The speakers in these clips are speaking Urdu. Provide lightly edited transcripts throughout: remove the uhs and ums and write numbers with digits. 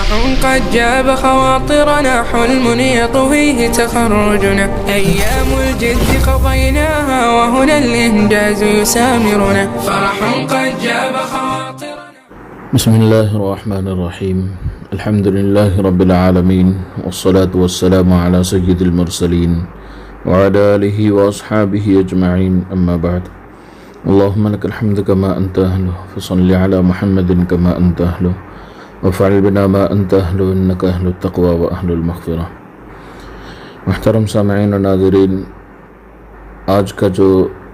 فرح قد جاب خواطرنا، حلم يطويه تخرجنا، أيام الجد قضيناها وهنا الإنجاز يسامرنا، فرح قد جاب خواطرنا. بسم الله الرحمن الرحيم، الحمد لله رب العالمين، والصلاة والسلام على سيد المرسلين وعلى آله وأصحابه أجمعين، أما بعد. اللهم لك الحمد كما أنت أهله، فصل على محمد كما أنت أهله، وفعل بنا ما أنت أهله، إنك أهل التقوى وأهل المغفرة. محترم سامعین و ناظرین، آج کا جو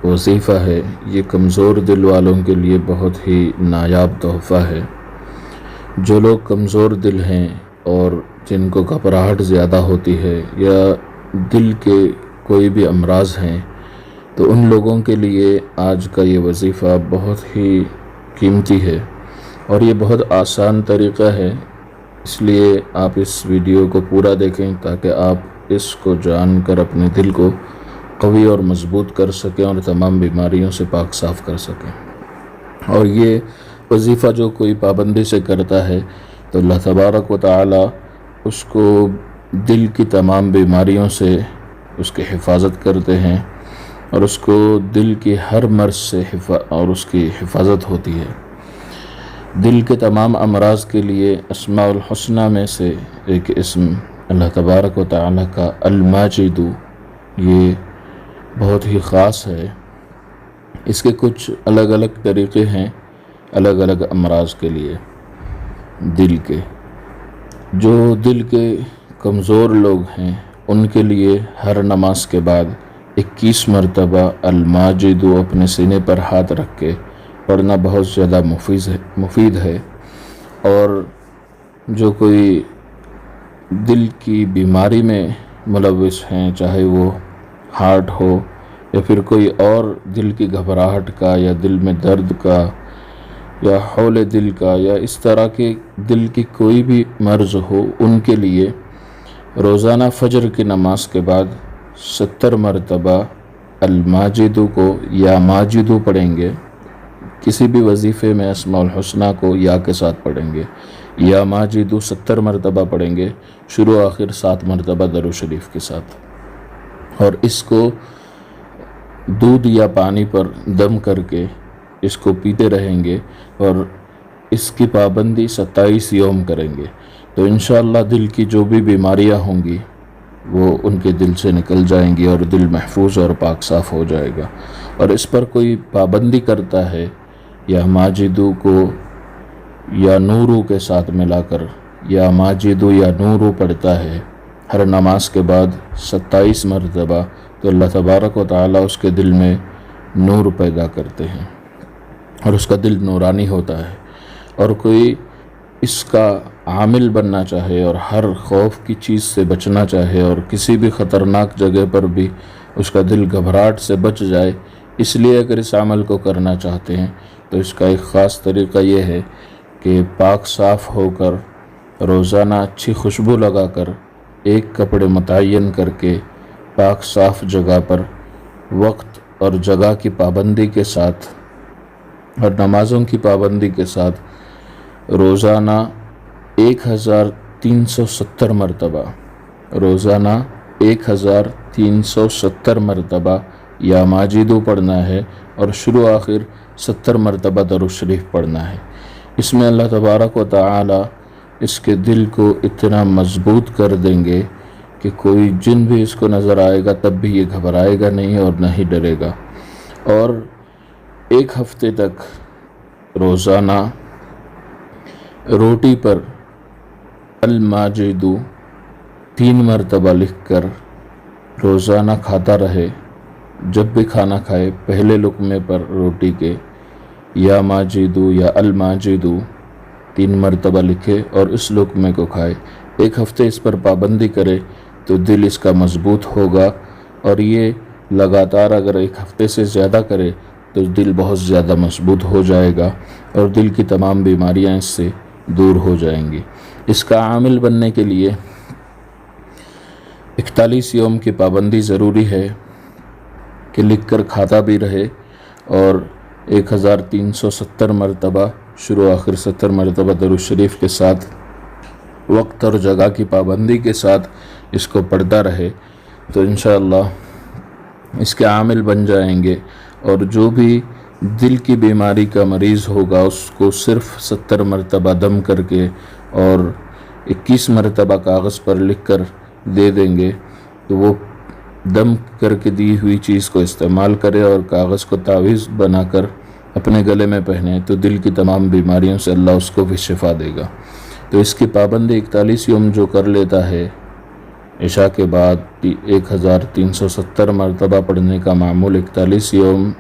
وظیفہ ہے یہ کمزور دل والوں کے لیے بہت ہی نایاب تحفہ ہے۔ جو لوگ کمزور دل ہیں اور جن کو گھبراہٹ زیادہ ہوتی ہے یا دل کے کوئی بھی امراض ہیں، تو ان لوگوں کے لیے آج کا یہ وظیفہ بہت ہی قیمتی ہے اور یہ بہت آسان طریقہ ہے، اس لیے آپ اس ویڈیو کو پورا دیکھیں تاکہ آپ اس کو جان کر اپنے دل کو قوی اور مضبوط کر سکیں اور تمام بیماریوں سے پاک صاف کر سکیں۔ اور یہ وظیفہ جو کوئی پابندی سے کرتا ہے تو اللہ تبارک و تعالی اس کو دل کی تمام بیماریوں سے اس کی حفاظت کرتے ہیں اور اس کو دل کی ہر مرض سے اور اس کی حفاظت ہوتی ہے۔ دل کے تمام امراض کے لیے اسماء الحسنہ میں سے ایک اسم اللہ تبارک و تعالی کا الماجد، یہ بہت ہی خاص ہے۔ اس کے کچھ الگ الگ طریقے ہیں الگ الگ امراض کے لیے۔ دل کے جو دل کے کمزور لوگ ہیں ان کے لیے ہر نماز کے بعد 21 مرتبہ الماجد اپنے سینے پر ہاتھ رکھ کے پڑھنا بہت زیادہ مفید ہے۔ اور جو کوئی دل کی بیماری میں ملوث ہیں، چاہے وہ ہارٹ ہو یا پھر کوئی اور دل کی گھبراہٹ کا یا دل میں درد کا یا ہول دل کا یا اس طرح کے دل کی کوئی بھی مرض ہو، ان کے لیے روزانہ فجر کی نماز کے بعد 70 مرتبہ الماجد کو یا ماجد پڑھیں گے۔ کسی بھی وظیفے میں اسماء الحسنہ کو یا کے ساتھ پڑھیں گے، یا ماجد 70 مرتبہ پڑھیں گے، شروع آخر 7 مرتبہ درود شریف کے ساتھ، اور اس کو دودھ یا پانی پر دم کر کے اس کو پیتے رہیں گے اور اس کی پابندی 27 یوم کریں گے، تو انشاءاللہ دل کی جو بھی بیماریاں ہوں گی وہ ان کے دل سے نکل جائیں گی اور دل محفوظ اور پاک صاف ہو جائے گا۔ اور اس پر کوئی پابندی کرتا ہے یا ماجدو کو یا نورو کے ساتھ ملا کر یا ماجدو یا نورو پڑھتا ہے ہر نماز کے بعد 27 مرتبہ، تو اللہ تبارک و تعالی اس کے دل میں نور پیدا کرتے ہیں اور اس کا دل نورانی ہوتا ہے۔ اور کوئی اس کا عامل بننا چاہے اور ہر خوف کی چیز سے بچنا چاہے اور کسی بھی خطرناک جگہ پر بھی اس کا دل گھبراہٹ سے بچ جائے، اس لیے اگر اس عمل کو کرنا چاہتے ہیں تو اس کا ایک خاص طریقہ یہ ہے کہ پاک صاف ہو کر روزانہ اچھی خوشبو لگا کر ایک کپڑے متعین کر کے پاک صاف جگہ پر وقت اور جگہ کی پابندی کے ساتھ اور نمازوں کی پابندی کے ساتھ روزانہ 1370 مرتبہ روزانہ 1370 مرتبہ یا ماجدو پڑھنا ہے اور شروع آخر 70 مرتبہ درود شریف پڑھنا ہے۔ اس میں اللہ تبارک و تعالی اس کے دل کو اتنا مضبوط کر دیں گے کہ کوئی جن بھی اس کو نظر آئے گا تب بھی یہ گھبرائے گا نہیں اور نہ ہی ڈرے گا۔ اور 1 ہفتے تک روزانہ روٹی پر الماجد 3 مرتبہ لکھ کر روزانہ کھاتا رہے۔ جب بھی کھانا کھائے پہلے لقمے پر روٹی کے یا ماجدو یا الماجدو 3 مرتبہ لکھے اور اس لقمے کو کھائے۔ 1 ہفتے اس پر پابندی کرے تو دل اس کا مضبوط ہوگا، اور یہ لگاتار اگر 1 ہفتے سے زیادہ کرے تو دل بہت زیادہ مضبوط ہو جائے گا اور دل کی تمام بیماریاں اس سے دور ہو جائیں گی۔ اس کا عامل بننے کے لیے 41 یوم کی پابندی ضروری ہے کہ لکھ کر کھاتا بھی رہے اور 1370 مرتبہ شروع آخر 70 مرتبہ درود شریف کے ساتھ وقت اور جگہ کی پابندی کے ساتھ اس کو پڑھتا رہے تو انشاءاللہ اس کے عامل بن جائیں گے. اور جو بھی دل کی بیماری کا مریض ہوگا اس کو صرف 70 مرتبہ دم کر کے اور 21 مرتبہ کاغذ پر لکھ کر دے دیں گے تو وہ دم کر کے دی ہوئی چیز کو استعمال کرے اور کاغذ کو تعویذ بنا کر اپنے گلے میں پہنے تو دل کی تمام بیماریوں سے اللہ اس کو بھی شفا دے گا. تو اس کی پابندی 41 یوم جو کر لیتا ہے عشاء کے بعد 1370 مرتبہ پڑھنے کا معمول 41 یوم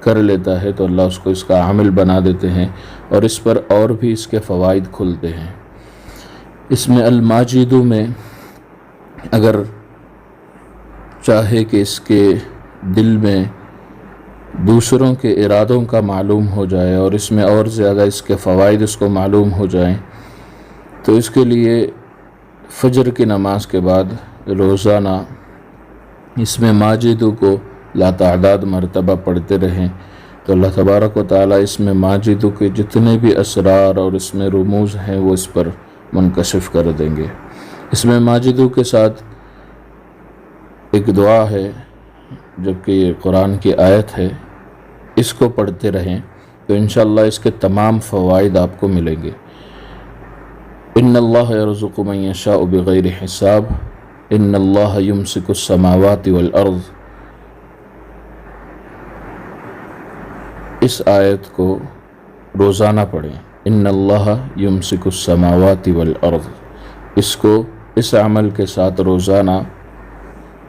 کر لیتا ہے تو اللہ اس کو اس کا عامل بنا دیتے ہیں اور اس پر اور بھی اس کے فوائد کھلتے ہیں. اس میں الماجدو میں اگر چاہے کہ اس کے دل میں دوسروں کے ارادوں کا معلوم ہو جائے اور اس میں اور زیادہ اس کے فوائد اس کو معلوم ہو جائیں تو اس کے لیے فجر کی نماز کے بعد روزانہ اس میں ماجدو کو لاتعداد مرتبہ پڑھتے رہیں تو اللہ تبارک و تعالیٰ اس میں ماجدو کے جتنے بھی اسرار اور اس میں رموز ہیں وہ اس پر منکشف کر دیں گے. اس میں ماجدو کے ساتھ ایک دعا ہے جبکہ یہ قرآن کی آیت ہے، اس کو پڑھتے رہیں تو انشاءاللہ اس کے تمام فوائد آپ کو ملیں گے. ان اللہ یرزق من یشاء بغیر حساب ان اللہ یمسک السماوات والارض. اس آیت کو روزانہ پڑھیں، ان اللہ یمسک السماوات والارض. اس کو اس عمل کے ساتھ روزانہ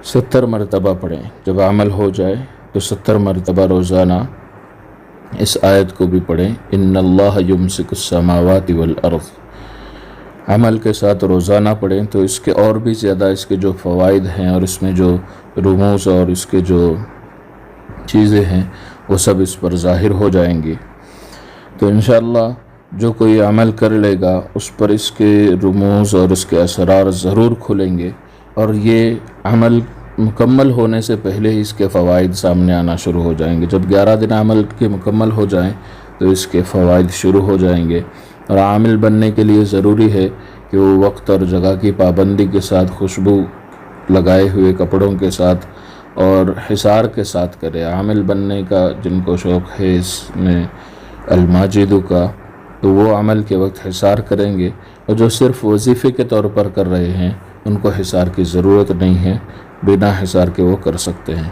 70 مرتبہ پڑھیں. جب عمل ہو جائے تو 70 مرتبہ روزانہ اس آیت کو بھی پڑھیں، ان اللہ یمسک السماوات والارض. عمل کے ساتھ روزانہ پڑھیں تو اس کے اور بھی زیادہ اس کے جو فوائد ہیں اور اس میں جو رموز اور اس کے جو چیزیں ہیں وہ سب اس پر ظاہر ہو جائیں گی. تو انشاءاللہ جو کوئی عمل کر لے گا اس پر اس کے رموز اور اس کے اسرار ضرور کھلیں گے اور یہ عمل مکمل ہونے سے پہلے ہی اس کے فوائد سامنے آنا شروع ہو جائیں گے. جب 11 دن عمل کے مکمل ہو جائیں تو اس کے فوائد شروع ہو جائیں گے. اور عامل بننے کے لیے ضروری ہے کہ وہ وقت اور جگہ کی پابندی کے ساتھ خوشبو لگائے ہوئے کپڑوں کے ساتھ اور حصار کے ساتھ کرے. عامل بننے کا جن کو شوق ہے اس میں الماجدو کا تو وہ عمل کے وقت حصار کریں گے اور جو صرف وظیفے کے طور پر کر رہے ہیں ان کو حصار کی ضرورت نہیں ہے، بنا حصار کے وہ کر سکتے ہیں.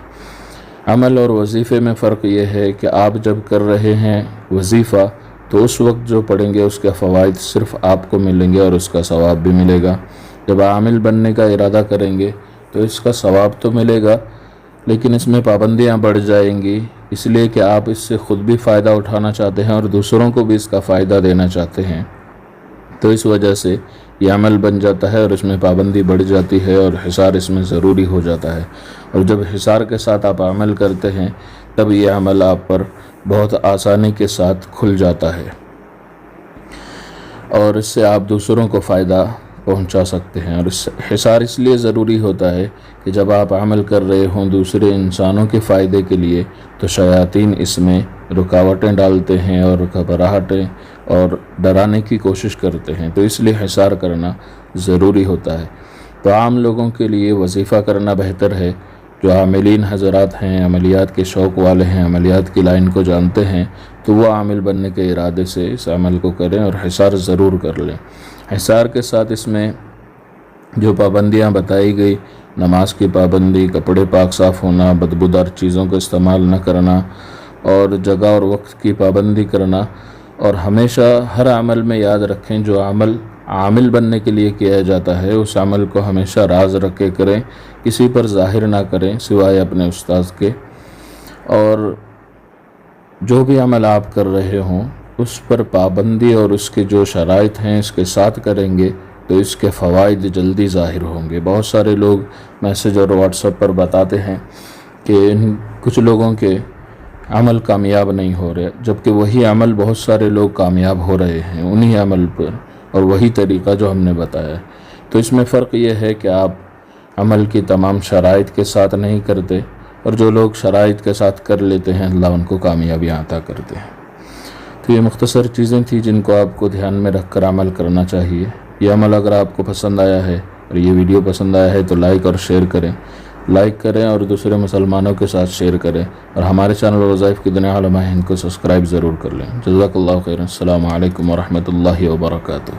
عمل اور وظیفے میں فرق یہ ہے کہ آپ جب کر رہے ہیں وظیفہ تو اس وقت جو پڑھیں گے اس کے فوائد صرف آپ کو ملیں گے اور اس کا ثواب بھی ملے گا. جب عامل بننے کا ارادہ کریں گے تو اس کا ثواب تو ملے گا لیکن اس میں پابندیاں بڑھ جائیں گی، اس لیے کہ آپ اس سے خود بھی فائدہ اٹھانا چاہتے ہیں اور دوسروں کو بھی اس کا فائدہ دینا چاہتے ہیں. تو اس وجہ سے یہ عمل بن جاتا ہے اور اس میں پابندی بڑھ جاتی ہے اور حصار اس میں ضروری ہو جاتا ہے. اور جب حصار کے ساتھ آپ عمل کرتے ہیں تب یہ عمل آپ پر بہت آسانی کے ساتھ کھل جاتا ہے اور اس سے آپ دوسروں کو فائدہ پہنچا سکتے ہیں. اور حصار اس لیے ضروری ہوتا ہے کہ جب آپ عمل کر رہے ہوں دوسرے انسانوں کے فائدے کے لیے تو شیاطین اس میں رکاوٹیں ڈالتے ہیں اور گھبراہٹیں اور ڈرانے کی کوشش کرتے ہیں. تو اس لیے حصار کرنا ضروری ہوتا ہے. تو عام لوگوں کے لیے وظیفہ کرنا بہتر ہے. جو عاملین حضرات ہیں، عملیات کے شوق والے ہیں، عملیات کی لائن کو جانتے ہیں تو وہ عامل بننے کے ارادے سے اس عمل کو کریں اور حصار ضرور کر لیں. حصار کے ساتھ اس میں جو پابندیاں بتائی گئی، نماز کی پابندی، کپڑے پاک صاف ہونا، بدبودار چیزوں کا استعمال نہ کرنا اور جگہ اور وقت کی پابندی کرنا. اور ہمیشہ ہر عمل میں یاد رکھیں جو عمل عامل بننے کے لیے کیا جاتا ہے اس عمل کو ہمیشہ راز رکھ کے کریں، کسی پر ظاہر نہ کریں سوائے اپنے استاد کے. اور جو بھی عمل آپ کر رہے ہوں اس پر پابندی اور اس کے جو شرائط ہیں اس کے ساتھ کریں گے تو اس کے فوائد جلدی ظاہر ہوں گے. بہت سارے لوگ میسج اور واٹس ایپ پر بتاتے ہیں کہ کچھ لوگوں کے عمل کامیاب نہیں ہو رہے، جبکہ وہی عمل بہت سارے لوگ کامیاب ہو رہے ہیں انہی عمل پر اور وہی طریقہ جو ہم نے بتایا ہے. تو اس میں فرق یہ ہے کہ آپ عمل کی تمام شرائط کے ساتھ نہیں کرتے اور جو لوگ شرائط کے ساتھ کر لیتے ہیں اللہ ان کو کامیابیاں عطا کرتے ہیں. تو یہ مختصر چیزیں تھیں جن کو آپ کو دھیان میں رکھ کر عمل کرنا چاہیے. یہ عمل اگر آپ کو پسند آیا ہے اور یہ ویڈیو پسند آیا ہے تو لائک اور شیئر کریں، لائک کریں اور دوسرے مسلمانوں کے ساتھ شیئر کریں، اور ہمارے چینل وظائف کی دنیا علماء ہند کو سبسکرائب ضرور کر لیں۔ جزاک اللہ خیر۔ السلام علیکم ورحمۃ اللہ وبرکاتہ۔